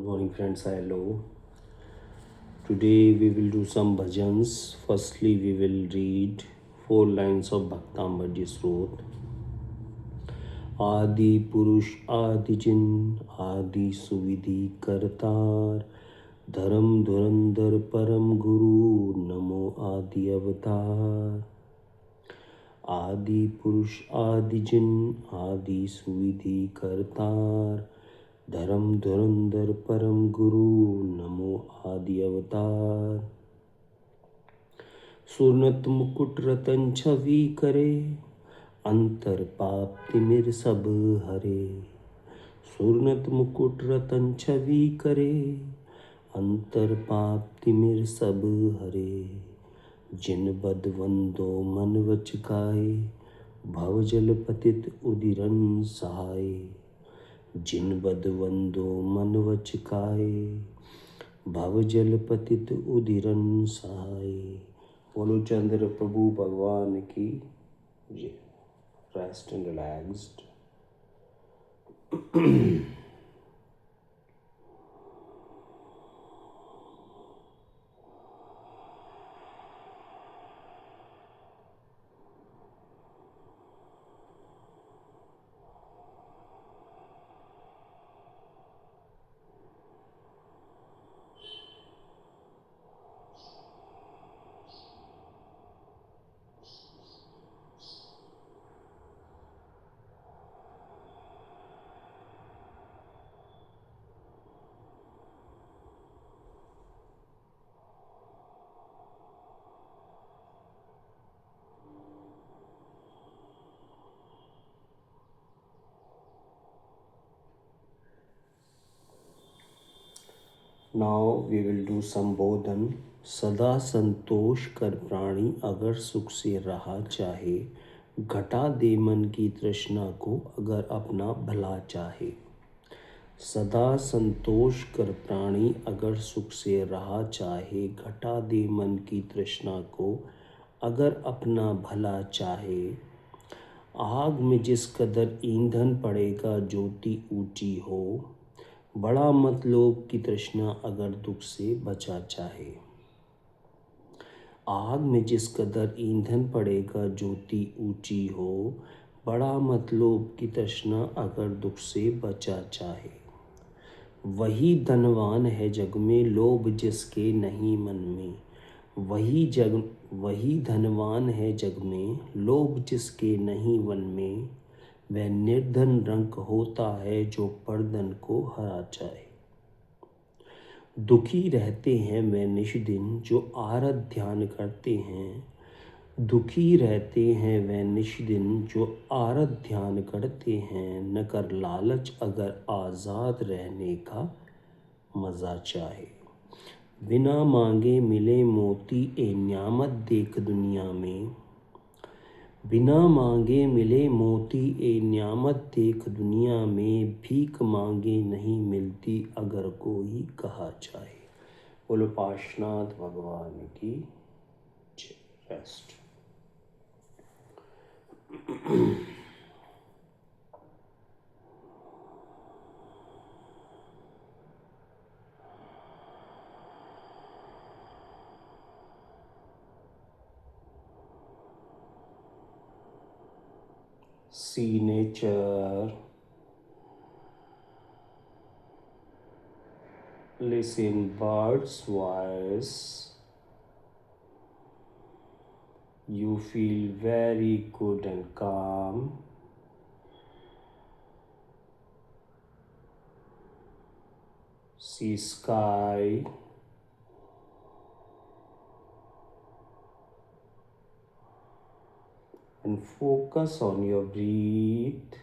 Good morning, friends. Hello. Today we will do some bhajans. Firstly, we will read 4 lines of Bhaktambarji Srot. आदि पुरुष आदि जिन आदि सुविधि करतार धर्म धुरंधर परम गुरु नमो आदि अवतार। आदि पुरुष आदि जिन आदि सुविधि करतार धर्म धुरंधर परम गुरु नमो आदि अवतार। सुरनत मुकुट रतन छवि करे अंतर पाप तिमिर सब हरे। सुरनत मुकुट रतन छवि करे अंतर पाप तिमिर सब हरे। जिन बद वंदो मन वच काए भव जल पतित उदिरन सहाय। जिन बद वंदो मन वच काए भव जल पतित उदिरन सहाय। बोलो चंद्र प्रभु भगवान की जय। Rest and relaxed. Now we will do संबोधन। सदा संतोष कर प्राणी अगर सुख से रहा चाहे घटा दे मन की तृष्णा को अगर अपना भला चाहे। सदा संतोष कर प्राणी अगर सुख से रहा चाहे घटा दे मन की तृष्णा को अगर अपना भला चाहे। आग में जिस कदर ईंधन पड़ेगा ज्योति ऊंची हो बड़ा मत लोभ की तृष्णा अगर दुख से बचा चाहे। आग में जिस कदर ईंधन पड़ेगा ज्योति ऊंची हो बड़ा मत लोभ की तृष्णा अगर दुख से बचा चाहे। वही धनवान है जग में लोभ जिसके नहीं मन में। वही धनवान है जग में लोभ जिसके नहीं वन में। वह निर्धन रंक होता है जो परधन को हरा चाहे। दुखी रहते हैं वे निश दिन जो आरत ध्यान करते हैं। दुखी रहते हैं वे निश दिन जो आरत ध्यान करते हैं। न कर लालच अगर आज़ाद रहने का मज़ा चाहे। बिना मांगे मिले मोती ए न्यामत देख दुनिया में। बिना मांगे मिले मोती ए न्यामत देख दुनिया में। भीख मांगे नहीं मिलती अगर कोई कहा चाहे। बोलो पाशनाथ भगवान की जय। Rest. See nature, listen birds' voice. You feel very good and calm. See sky. And focus on your breath.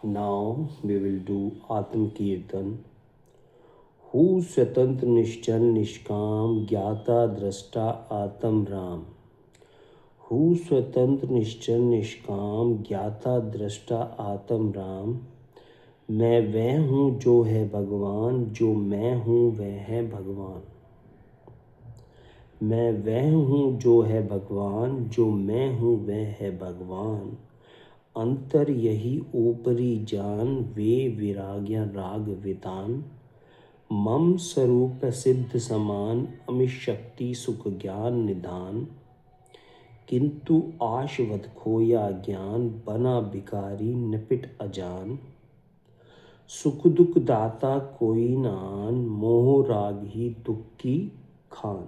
Now we will do Atma Kirtan. Who स्वतंत्र निश्चल निष्काम ज्ञाता दृष्टा आत्म राम। हु स्वतंत्र निश्चल निष्काम ज्ञाता दृष्टा आत्म राम। मैं वह हूँ जो है भगवान जो मैं हूँ वह है भगवान। मैं वह हूँ जो है भगवान, जो मैं हूँ वह है भगवान। अंतर यही ऊपरी जान, वे विराग्य राग वितान। मम स्वरूप सिद्ध समान, अमित शक्ति सुख ज्ञान निधान। किंतु आशवत खोया ज्ञान, बना भिखारी निपिट अजान। सुख दुख दाता कोई नान, मोह राग ही दुख की खान।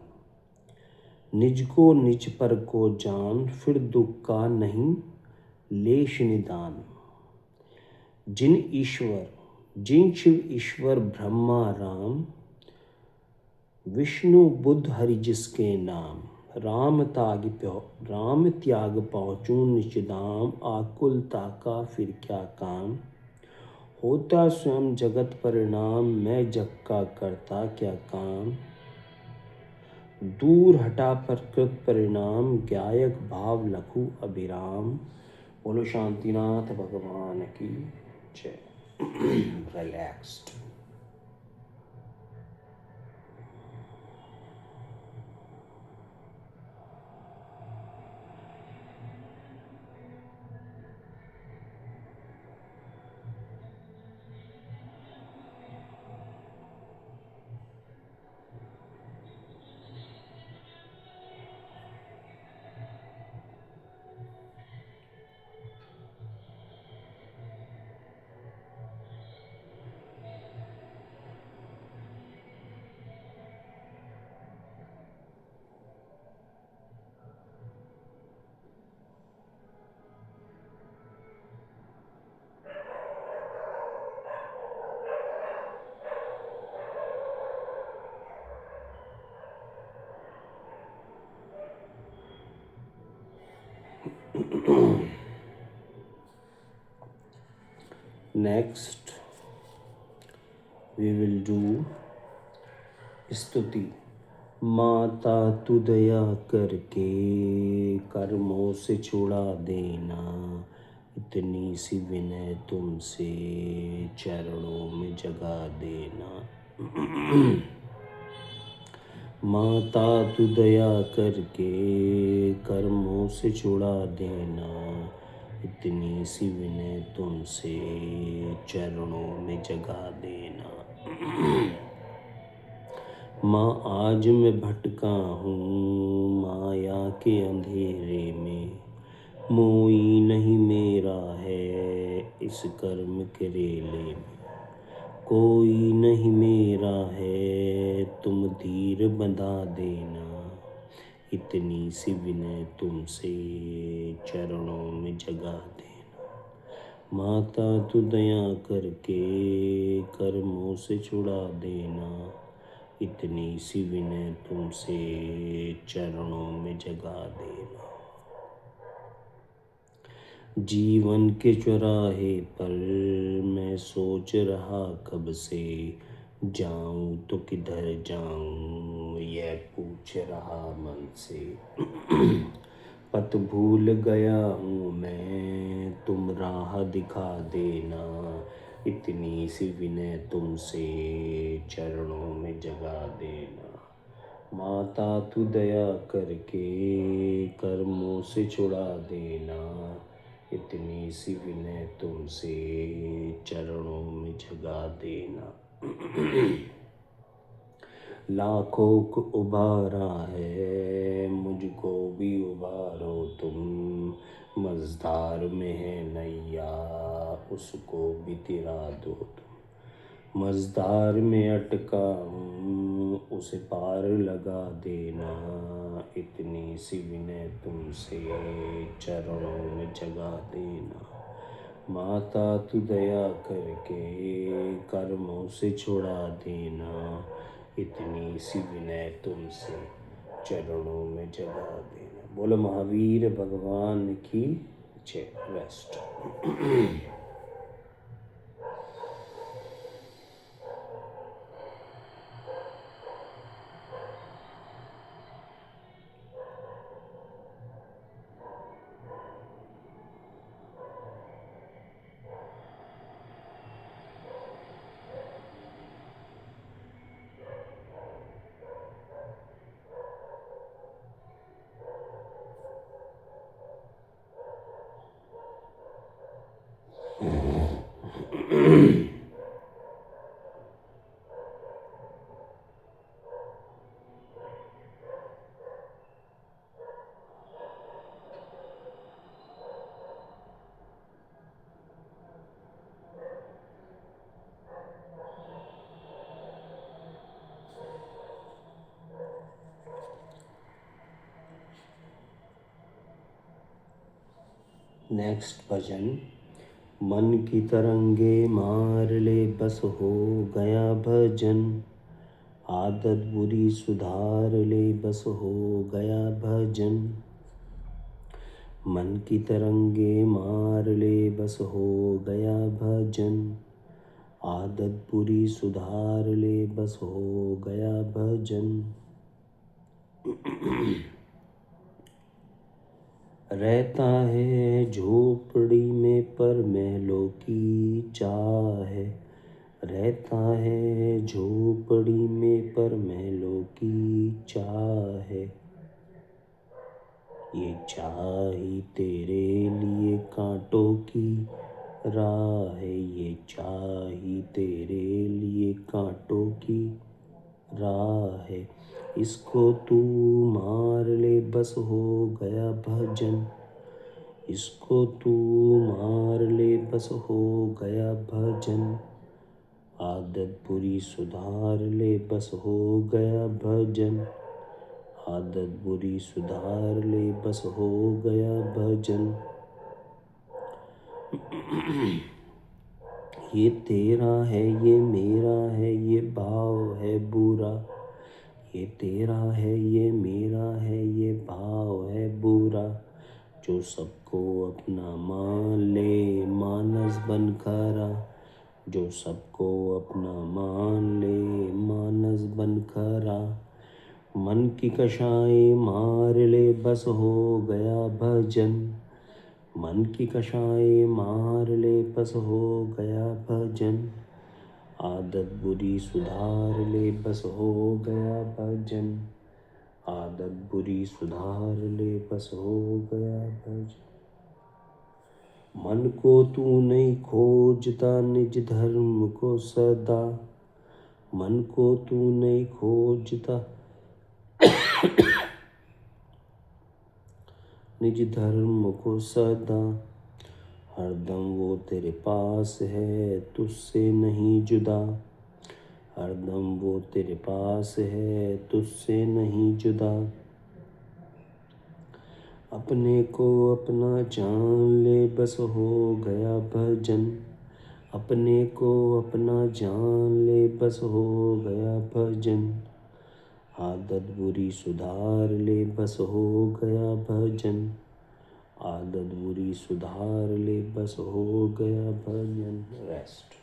निज को निज पर को जान, फिर दुख का नहीं लेश निदान। जिन शिव ईश्वर ब्रह्मा राम, विष्णु बुद्ध हरि जिसके नाम। राम त्याग पहुँचूं निजधाम, आकुलता का फिर क्या काम। होता स्वयं जगत परिणाम, मैं जग का करता क्या काम। दूर हटा प्रकृत परिणाम, गायक भाव लखु अभिराम। बोलो शांतिनाथ भगवान की जय। Relaxed. Next, we will do स्तुति। माता तू दया करके कर्मों से छुड़ा देना, इतनी सी विनय तुमसे चरणों में जगा देना। माता तू दया करके कर्मों से छुड़ा देना, इतनी सी विनय तुमसे चरणों में जगा देना। माँ आज मैं भटका हूँ माया के अंधेरे में, मोई नहीं मेरा है इस कर्म के रेले में। कोई नहीं मेरा है तुम धीर बंधा देना, इतनी सी विनय तुमसे चरणों में जगा देना। माता तू दया करके कर्मों से छुड़ा देना, इतनी सी विनय तुमसे चरणों में जगा देना। जीवन के चौराहे पर मैं सोच रहा कब से, जाऊं तो किधर जाऊं यह पूछ रहा मन से। पथ भूल गया हूँ मैं तुम राह दिखा देना, इतनी सी विनय तुमसे चरणों में जगा देना। माता तू दया करके कर्मों से छुड़ा देना, इतनी सी विनय तुमसे चरणों में जगा देना। लाखों को उबारा है मुझको भी उबारो तुम, मझधार में है नैया उसको भी तिरा दो तुम। मझधार में अटका हूँ उसे पार लगा देना, इतनी सी विनय तुमसे चरणों में जगा देना। माता तू दया करके कर्मों से छुड़ा देना, इतनी सी विनय तुमसे चरणों में जगा देना। बोलो महावीर भगवान की जय। रेस्ट। नेक्स्ट भजन। मन की तरंगे मार ले बस हो गया भजन, आदत बुरी सुधार ले बस हो गया भजन। मन की तरंगे मार ले बस हो गया भजन, आदत बुरी सुधार ले बस हो गया भजन। रहता है झोपड़ी में पर महलों की चाह है, रहता है झोपड़ी में पर महलों की चाह है। ये चाह ही तेरे लिए कांटों की राह है, ये चाह ही तेरे लिए कांटों की राह है। इसको तू मार ले बस हो गया भजन, इसको तू मार ले बस हो गया भजन, आदत बुरी सुधार ले बस हो गया भजन, आदत बुरी सुधार ले बस हो गया भजन। ये तेरा है ये मेरा है ये भाव है बुरा, ये तेरा है ये मेरा है ये भाव है बुरा। जो सबको अपना मान ले मानस बन खरा, जो सबको अपना मान ले मानस बन खरा। मन की कषाय मार ले बस हो गया भजन, मन की कषाय मार ले बस हो गया भजन, आदत बुरी सुधार ले बस हो गया भजन, आदत बुरी सुधार ले बस हो गया भजन। मन को तू नहीं खोजता निज धर्म को सदा, मन को तू नहीं खोजता निज धर्म को सदा, हरदम वो तेरे पास है तुझसे नहीं जुदा, हरदम वो तेरे पास है तुझसे नहीं जुदा। अपने को अपना जान ले बस हो गया भजन, अपने को अपना जान ले बस हो गया भजन, आदत बुरी सुधार ले बस हो गया भजन, आदत बुरी सुधार ले बस हो गया भजन। रेस्ट।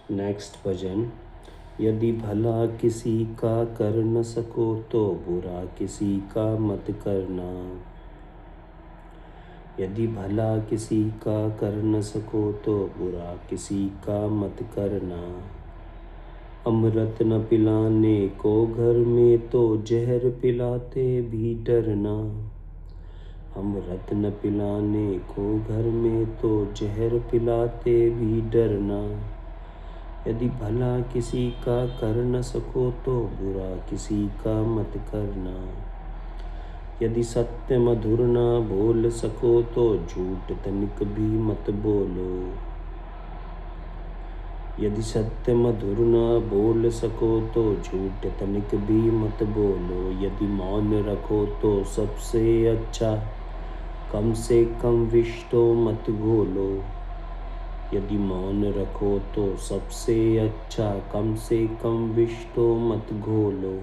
नेक्स्ट भजन। यदि भला किसी का कर न सको तो बुरा किसी का मत करना, यदि भला किसी का कर न सको तो बुरा किसी का मत करना। अमृत न पिलाने को घर में तो जहर पिलाते भी डरना, अमृत न पिलाने को घर में तो जहर पिलाते भी डरना। यदि भला किसी का कर न सको तो बुरा किसी का मत करना। यदि सत्य मधुर ना बोल सको तो झूठ तनिक भी मत बोलो, यदि सत्य मधुर ना बोल सको तो झूठ तनिक भी मत बोलो। यदि मौन रखो तो सबसे अच्छा, कम से कम विष तो मत घोलो, यदि मौन रखो तो सबसे अच्छा, कम से कम विष तो मत घोलो।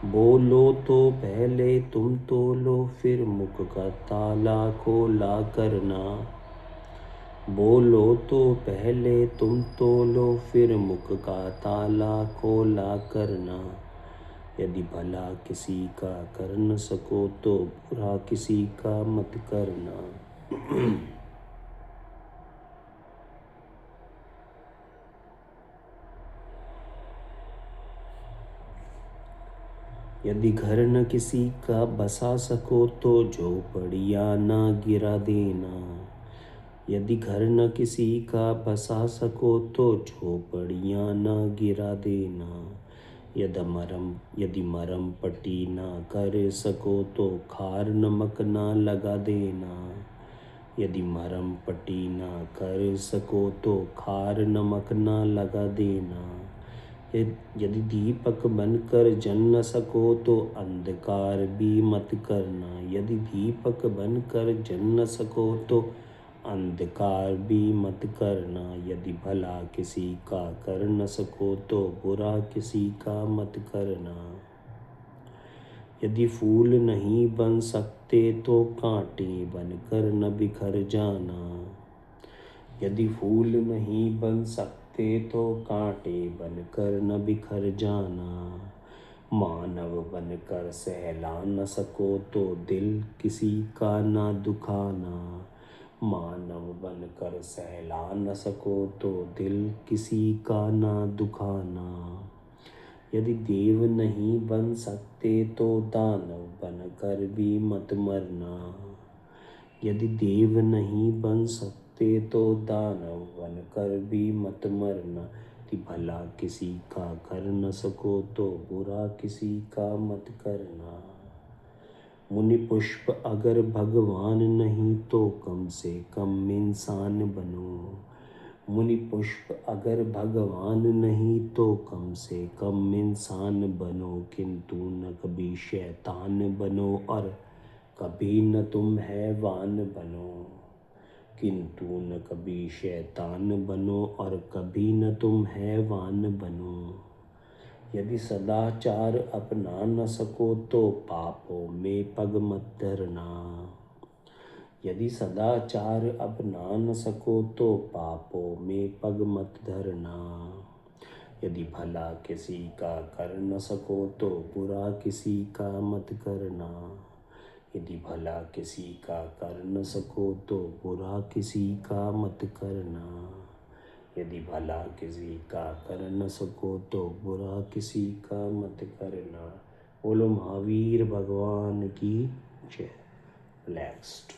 बोलो तो पहले तुम तोलो, फिर मुख का ताला खोला करना। बोलो तो पहले तुम तोलो, फिर मुख का ताला खोला करना। यदि भला किसी का कर न सको तो बुरा किसी का मत करना। यदि घर न किसी का बसा सको तो झोपड़ियाँ ना गिरा देना। यदि घर न किसी का बसा सको तो झोपड़ियाँ ना गिरा देना। यदि मरम पट्टी ना कर सको तो खार नमक ना लगा देना। यदि मरम पट्टी ना कर सको तो खार नमक ना लगा देना। यदि दीपक बनकर जल न सको तो अंधकार भी मत करना। यदि दीपक बनकर जल न सको तो अंधकार भी मत करना। यदि भला किसी का कर न सको तो बुरा किसी का मत करना। यदि फूल नहीं बन सकते तो कांटे बनकर न बिखर जाना। यदि फूल नहीं बन सकते तो कांटे बनकर न बिखर जाना। मानव बनकर सहला न सको तो दिल किसी का ना दुखाना। मानव बनकर सहला न सको तो दिल किसी का ना दुखाना। यदि देव नहीं बन सकते तो दानव बनकर भी मत मरना। यदि देव नहीं बन सकते तो दानव बनकर भी मत मरना। यदि भला किसी का कर न सको तो बुरा किसी का मत करना। मुनि पुष्प अगर भगवान नहीं तो कम से कम इंसान बनो। मुनि पुष्प अगर भगवान नहीं तो कम से कम इंसान बनो। किंतु न कभी शैतान बनो और कभी न तुम हैवान बनो। किंतु न कभी शैतान बनो और कभी न तुम हैवान बनो। यदि सदाचार अपना न सको तो पापों में पग मत धरना। यदि सदाचार अपना न सको तो पापों में पग मत धरना। यदि भला किसी का कर न सको तो बुरा किसी का मत करना। यदि भला किसी का कर न सको तो बुरा किसी का मत करना। यदि भला किसी का कर न सको तो बुरा किसी का मत करना। बोलो महावीर भगवान की जय। रिलैक्स्ड।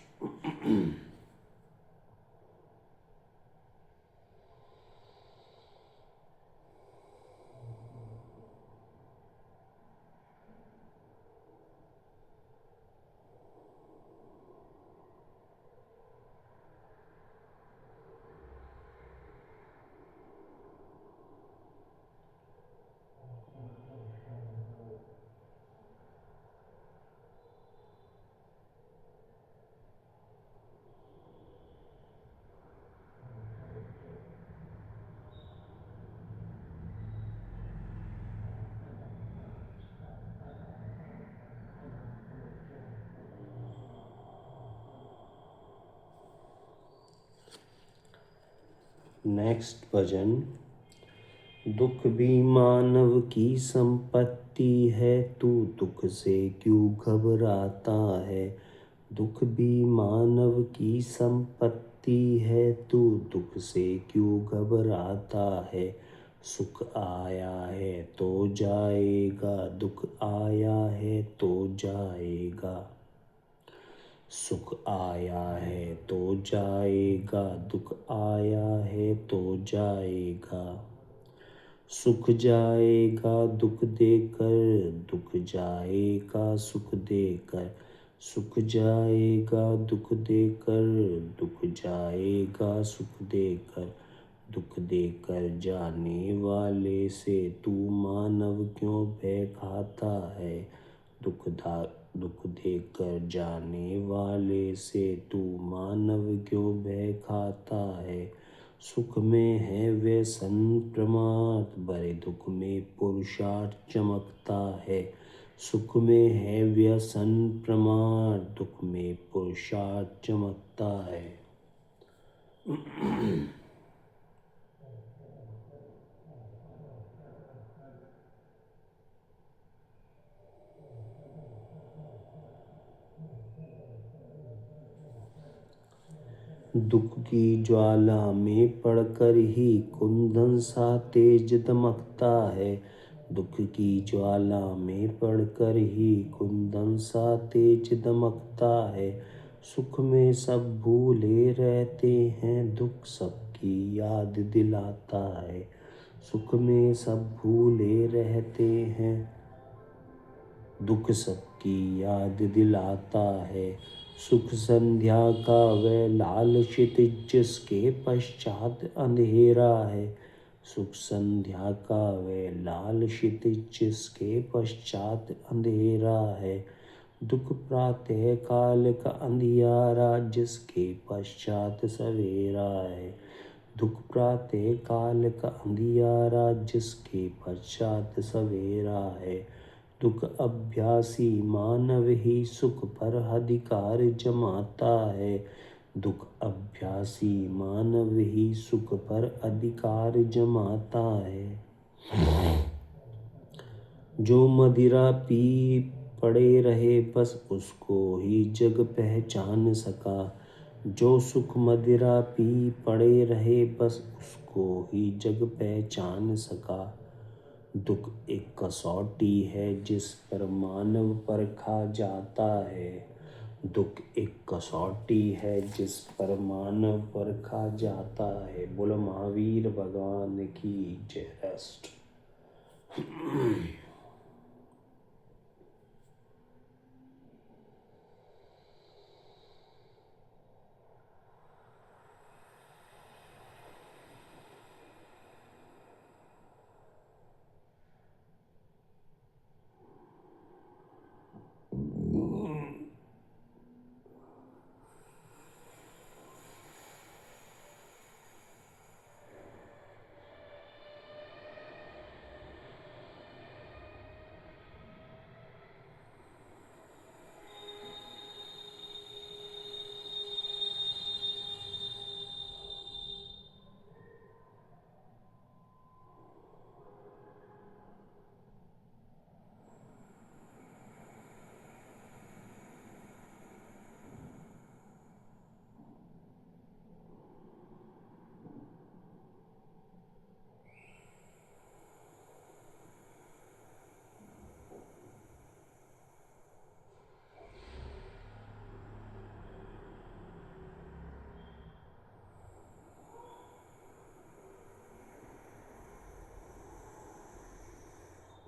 नेक्स्ट भजन। दुख भी मानव की संपत्ति है, तू दुख से क्यों घबराता है। दुख भी मानव की संपत्ति है, तू दुख से क्यों घबराता है। सुख आया है तो जाएगा, दुख आया है तो जाएगा। सुख आया है तो जाएगा, दुख आया है तो जाएगा। सुख जाएगा दुख देकर, दुख जाएगा सुख देकर। सुख जाएगा दुख देकर, दुख जाएगा सुख देकर। दुख देकर जाने वाले से तू मानव क्यों भय खाता है। दुख देकर जाने वाले से तू मानव क्यों भय खाता है। सुख में है व्यसन प्रमाद, बड़े दुख में पुरुषार्थ चमकता है। सुख में है व्यसन प्रमाद, दुख में पुरुषार्थ चमकता है। दुख की ज्वाला में पड़कर ही कुंदन सा तेज दमकता है। दुख की ज्वाला में पड़कर ही कुंदन सा तेज दमकता है। सुख में सब भूले रहते हैं, दुख सबकी याद दिलाता है। सुख में सब भूले रहते हैं, दुख सबकी याद दिलाता है। सुख संध्या का वह लाल क्षितिज जिसके पश्चात अंधेरा है। सुख संध्या का वह लाल क्षितिज जिसके पश्चात अंधेरा है। दुख प्रातः काल का अंधियारा जिसके पश्चात सवेरा है। दुख प्रातः काल का अंधियारा जिसके पश्चात सवेरा है। दुख अभ्यासी मानव ही सुख पर अधिकार जमाता है। दुख अभ्यासी मानव ही सुख पर अधिकार जमाता है। जो मदिरा पी पड़े रहे बस उसको ही जग पहचान सका। जो सुख मदिरा पी पड़े रहे बस उसको ही जग पहचान सका। दुख एक कसौटी है जिस पर मानव परखा जाता है। दुख एक कसौटी है जिस पर मानव परखा जाता है। बोलो महावीर भगवान की जय। रेस्ट।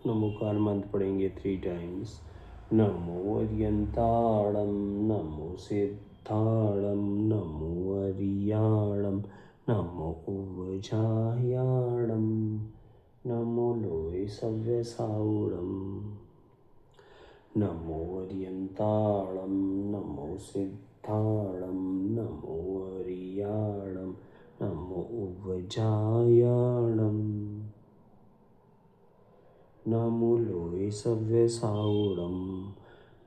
नमोकार मंत्र पढ़ेंगे 3 टाइम्स। नमो अर्यंताणम, नमो सिद्धाणम, नमो अरियाणम, नमो उवजायाणम, नमो लोय सव्यसाऊणम। नमो अर्यंताणम, नमो सिद्धाणम, नमो अरियाणम, नमो उवजायाणम, नमो लोय सव्यसाऊणम।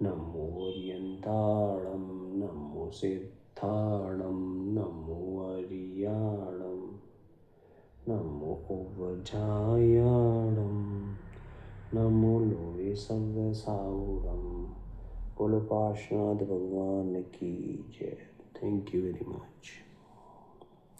नमो अर्यंताणम, नमो सिद्धाणम, नमो अरियाणम, नमो उवजायाणम, नमो लोय सव्यसाऊणम। बोलो पार्श्वनाथ भगवान की जय। Thank you very much.